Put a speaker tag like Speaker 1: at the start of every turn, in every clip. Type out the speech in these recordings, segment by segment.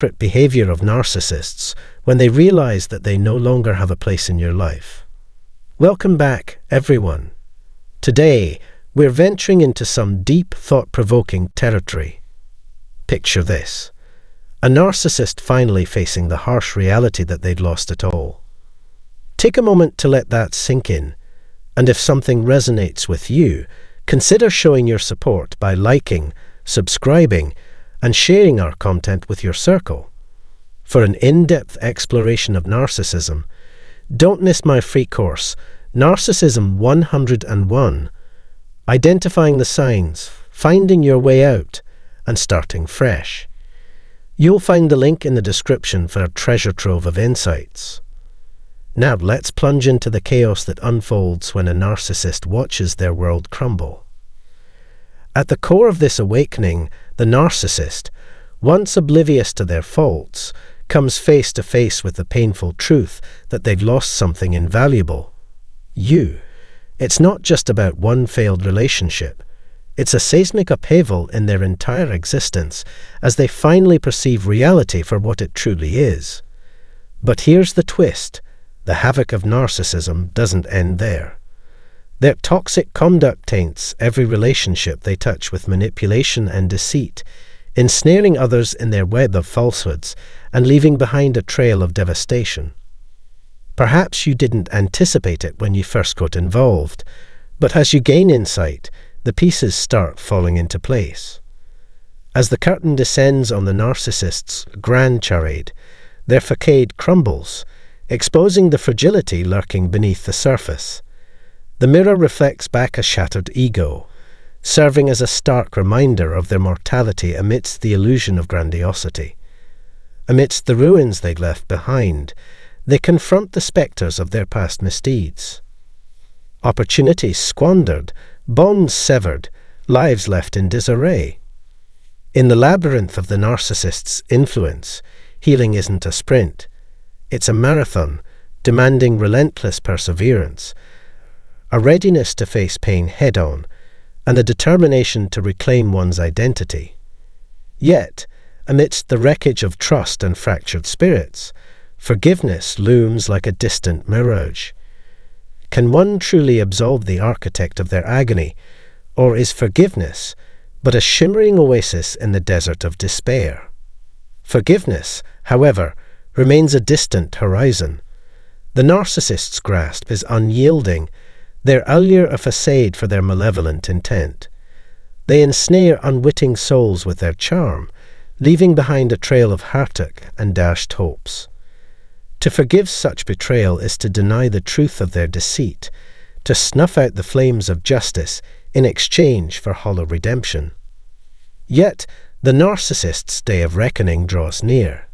Speaker 1: desperate behavior of narcissists when they realize that they no longer have a place in your life. Welcome back, everyone. Today, we're venturing into some deep, thought-provoking territory. Picture this: a narcissist finally facing the harsh reality that they'd lost it all. Take a moment to let that sink in, and if something resonates with you, consider showing your support by liking, subscribing, and sharing our content with your circle. For an in-depth exploration of narcissism, don't miss my free course, Narcissism 101, Identifying the Signs, Finding Your Way Out, and Starting Fresh. You'll find the link in the description for a treasure trove of insights. Now let's plunge into the chaos that unfolds when a narcissist watches their world crumble. At the core of this awakening, the narcissist, once oblivious to their faults, comes face to face with the painful truth that they've lost something invaluable. You. It's not just about one failed relationship. It's a seismic upheaval in their entire existence as they finally perceive reality for what it truly is. But here's the twist: the havoc of narcissism doesn't end there. Their toxic conduct taints every relationship they touch with manipulation and deceit, ensnaring others in their web of falsehoods and leaving behind a trail of devastation. Perhaps you didn't anticipate it when you first got involved, but as you gain insight, the pieces start falling into place. As the curtain descends on the narcissist's grand charade, their facade crumbles, exposing the fragility lurking beneath the surface. The mirror reflects back a shattered ego, serving as a stark reminder of their mortality amidst the illusion of grandiosity. Amidst the ruins they'd left behind, they confront the spectres of their past misdeeds. Opportunities squandered, bonds severed, lives left in disarray. In the labyrinth of the narcissist's influence, healing isn't a sprint. It's a marathon, demanding relentless perseverance, a readiness to face pain head-on, and a determination to reclaim one's identity. Yet, amidst the wreckage of trust and fractured spirits, forgiveness looms like a distant mirage. Can one truly absolve the architect of their agony, or is forgiveness but a shimmering oasis in the desert of despair? Forgiveness, however, remains a distant horizon. The narcissist's grasp is unyielding, their allure a facade for their malevolent intent. They ensnare unwitting souls with their charm, leaving behind a trail of heartache and dashed hopes. To forgive such betrayal is to deny the truth of their deceit, to snuff out the flames of justice in exchange for hollow redemption. Yet, the narcissist's day of reckoning draws near.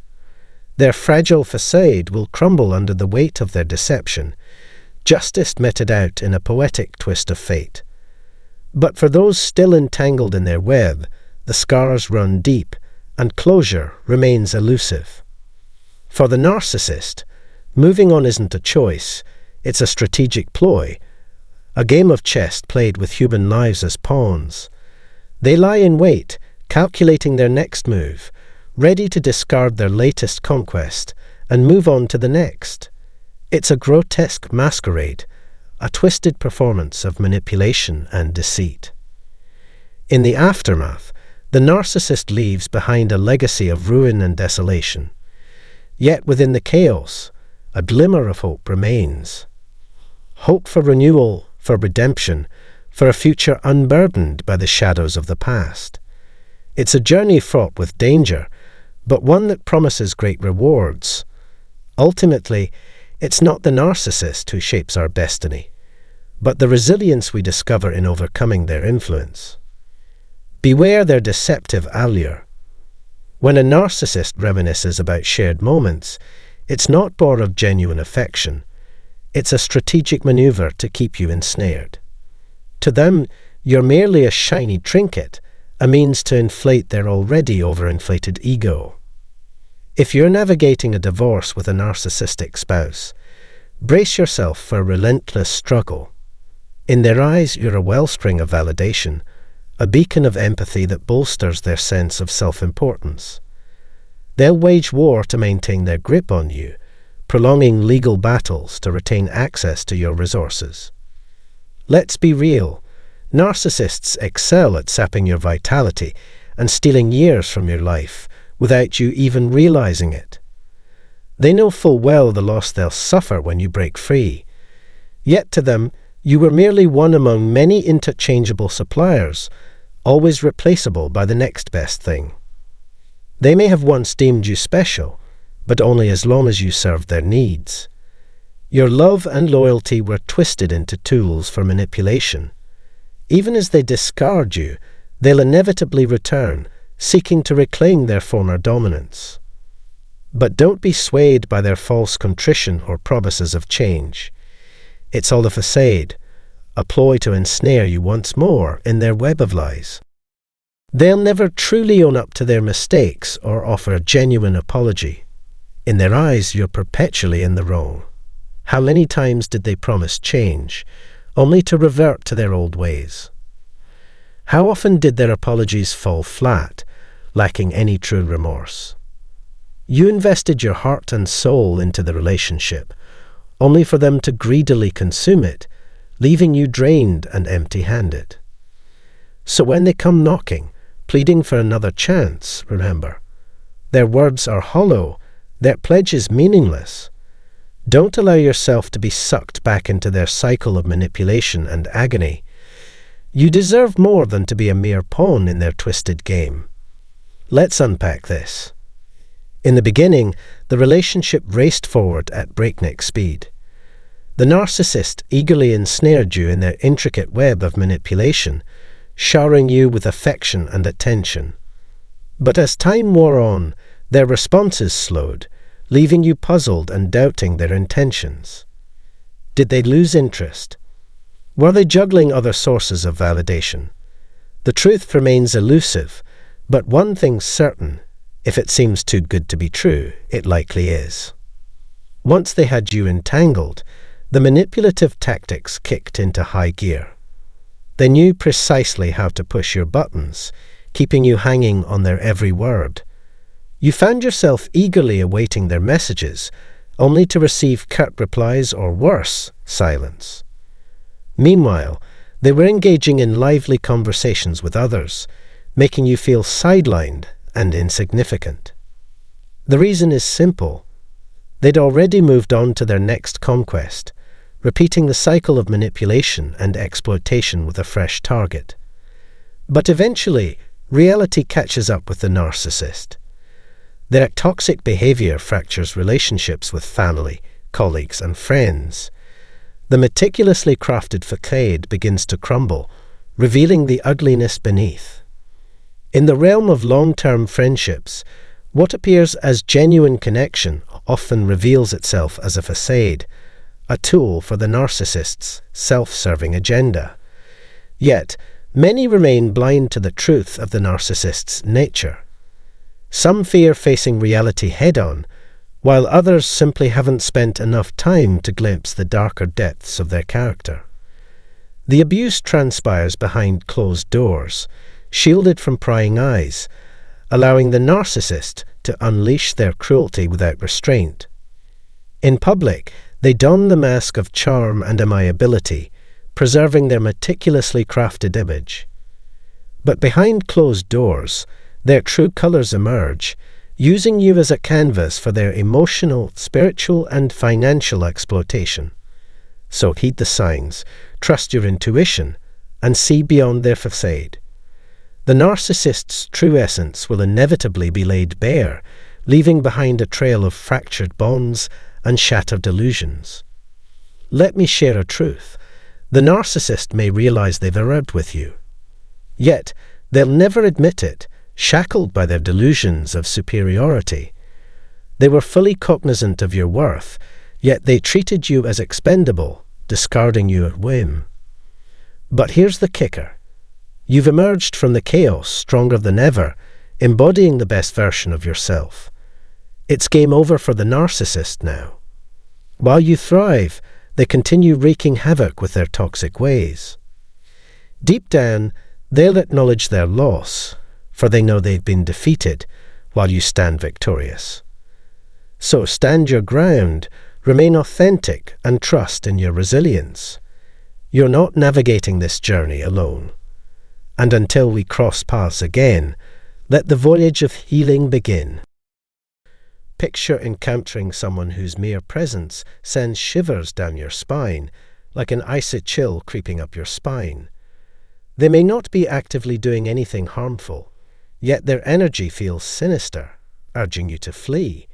Speaker 1: Their fragile facade will crumble under the weight of their deception, justice meted out in a poetic twist of fate. But for those still entangled in their web, the scars run deep, and closure remains elusive. For the narcissist, moving on isn't a choice, it's a strategic ploy, a game of chess played with human lives as pawns. They lie in wait, calculating their next move, ready to discard their latest conquest and move on to the next. It's a grotesque masquerade, a twisted performance of manipulation and deceit. In the aftermath, the narcissist leaves behind a legacy of ruin and desolation. Yet within the chaos, a glimmer of hope remains. Hope for renewal, for redemption, for a future unburdened by the shadows of the past. It's a journey fraught with danger, but one that promises great rewards. Ultimately, it's not the narcissist who shapes our destiny, but the resilience we discover in overcoming their influence. Beware their deceptive allure. When a narcissist reminisces about shared moments, it's not born of genuine affection. It's a strategic maneuver to keep you ensnared. To them, you're merely a shiny trinket, a means to inflate their already overinflated ego. If you're navigating a divorce with a narcissistic spouse, brace yourself for a relentless struggle. In their eyes, you're a wellspring of validation, a beacon of empathy that bolsters their sense of self-importance. They'll wage war to maintain their grip on you, prolonging legal battles to retain access to your resources. Let's be real. Narcissists excel at sapping your vitality and stealing years from your life without you even realizing it. They know full well the loss they'll suffer when you break free. Yet to them, you were merely one among many interchangeable suppliers, always replaceable by the next best thing. They may have once deemed you special, but only as long as you served their needs. Your love and loyalty were twisted into tools for manipulation. Even as they discard you, they'll inevitably return, seeking to reclaim their former dominance. But don't be swayed by their false contrition or promises of change. It's all a facade, a ploy to ensnare you once more in their web of lies. They'll never truly own up to their mistakes or offer a genuine apology. In their eyes, you're perpetually in the wrong. How many times did they promise change, only to revert to their old ways? How often did their apologies fall flat, lacking any true remorse? You invested your heart and soul into the relationship, only for them to greedily consume it, leaving you drained and empty-handed. So when they come knocking, pleading for another chance, remember, their words are hollow, their pledge is meaningless. Don't allow yourself to be sucked back into their cycle of manipulation and agony. You deserve more than to be a mere pawn in their twisted game. Let's unpack this. In the beginning, the relationship raced forward at breakneck speed. The narcissist eagerly ensnared you in their intricate web of manipulation, showering you with affection and attention. But as time wore on, their responses slowed, leaving you puzzled and doubting their intentions. Did they lose interest? Were they juggling other sources of validation? The truth remains elusive, but one thing's certain: if it seems too good to be true, it likely is. Once they had you entangled, the manipulative tactics kicked into high gear. They knew precisely how to push your buttons, keeping you hanging on their every word. You found yourself eagerly awaiting their messages, only to receive curt replies or worse, silence. Meanwhile, they were engaging in lively conversations with others, making you feel sidelined and insignificant. The reason is simple. They'd already moved on to their next conquest, repeating the cycle of manipulation and exploitation with a fresh target. But eventually, reality catches up with the narcissist. Their toxic behavior fractures relationships with family, colleagues, and friends. The meticulously crafted facade begins to crumble, revealing the ugliness beneath. In the realm of long-term friendships, what appears as genuine connection often reveals itself as a facade, a tool for the narcissist's self-serving agenda. Yet, many remain blind to the truth of the narcissist's nature. Some fear facing reality head-on, while others simply haven't spent enough time to glimpse the darker depths of their character. The abuse transpires behind closed doors, shielded from prying eyes, allowing the narcissist to unleash their cruelty without restraint. In public, they don the mask of charm and amiability, preserving their meticulously crafted image. But behind closed doors, their true colors emerge, using you as a canvas for their emotional, spiritual, and financial exploitation. So heed the signs, trust your intuition, and see beyond their facade. The narcissist's true essence will inevitably be laid bare, leaving behind a trail of fractured bonds and shattered illusions. Let me share a truth. The narcissist may realize they've arrived with you. Yet, they'll never admit it, shackled by their delusions of superiority. They were fully cognizant of your worth, yet they treated you as expendable, discarding you at whim. But here's the kicker. You've emerged from the chaos stronger than ever, embodying the best version of yourself. It's game over for the narcissist now. While you thrive, they continue wreaking havoc with their toxic ways. Deep down, they'll acknowledge their loss, for they know they've been defeated, while you stand victorious. So stand your ground, remain authentic, and trust in your resilience. You're not navigating this journey alone. And until we cross paths again, let the voyage of healing begin. Picture encountering someone whose mere presence sends shivers down your spine, like an icy chill creeping up your spine. They may not be actively doing anything harmful, yet their energy feels sinister, urging you to flee.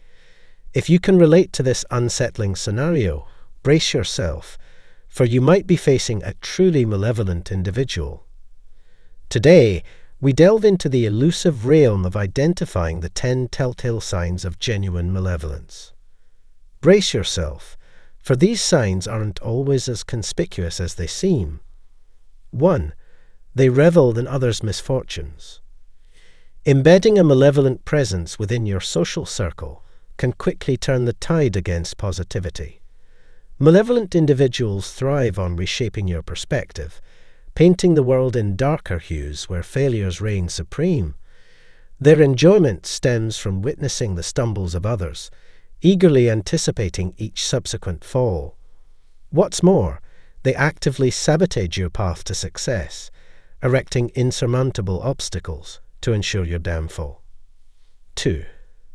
Speaker 1: If you can relate to this unsettling scenario, brace yourself, for you might be facing a truly malevolent individual. Today, we delve into the elusive realm of identifying the 10 telltale signs of genuine malevolence. Brace yourself, for these signs aren't always as conspicuous as they seem. 1. They revel in others' misfortunes. Embedding a malevolent presence within your social circle can quickly turn the tide against positivity. Malevolent individuals thrive on reshaping your perspective, painting the world in darker hues where failures reign supreme. Their enjoyment stems from witnessing the stumbles of others, eagerly anticipating each subsequent fall. What's more, they actively sabotage your path to success, erecting insurmountable obstacles to ensure your downfall. 2.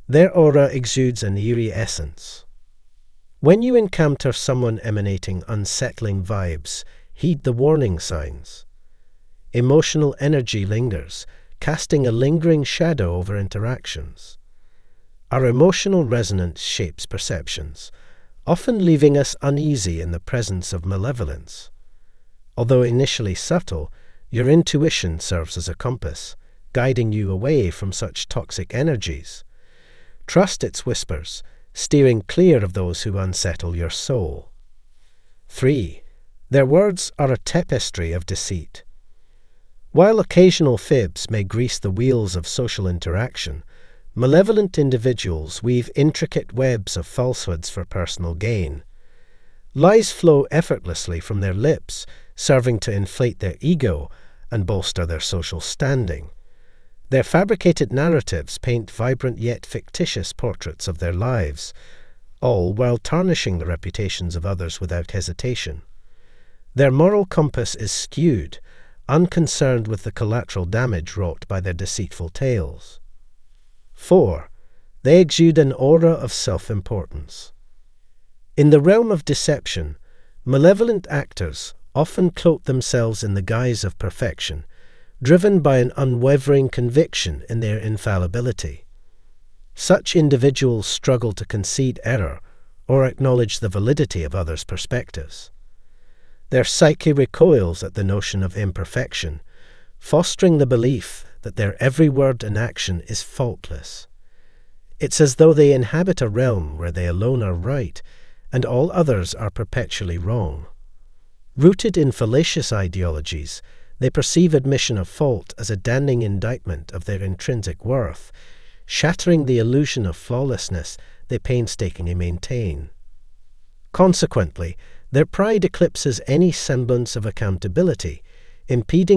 Speaker 1: Their aura exudes an eerie essence. When you encounter someone emanating unsettling vibes, heed the warning signs. Emotional energy lingers, casting a lingering shadow over interactions. Our emotional resonance shapes perceptions, often leaving us uneasy in the presence of malevolence. Although initially subtle, your intuition serves as a compass, guiding you away from such toxic energies. Trust its whispers, steering clear of those who unsettle your soul. 3. Their words are a tapestry of deceit. While occasional fibs may grease the wheels of social interaction, malevolent individuals weave intricate webs of falsehoods for personal gain. Lies flow effortlessly from their lips, serving to inflate their ego and bolster their social standing. Their fabricated narratives paint vibrant yet fictitious portraits of their lives, all while tarnishing the reputations of others without hesitation. Their moral compass is skewed, unconcerned with the collateral damage wrought by their deceitful tales. 4. They exude an aura of self-importance. In the realm of deception, malevolent actors often cloak themselves in the guise of perfection, driven by an unwavering conviction in their infallibility. Such individuals struggle to concede error or acknowledge the validity of others' perspectives. Their psyche recoils at the notion of imperfection, fostering the belief that their every word and action is faultless. It's as though they inhabit a realm where they alone are right and all others are perpetually wrong. Rooted in fallacious ideologies, they perceive admission of fault as a damning indictment of their intrinsic worth, shattering the illusion of flawlessness they painstakingly maintain. Consequently, their pride eclipses any semblance of accountability, impeding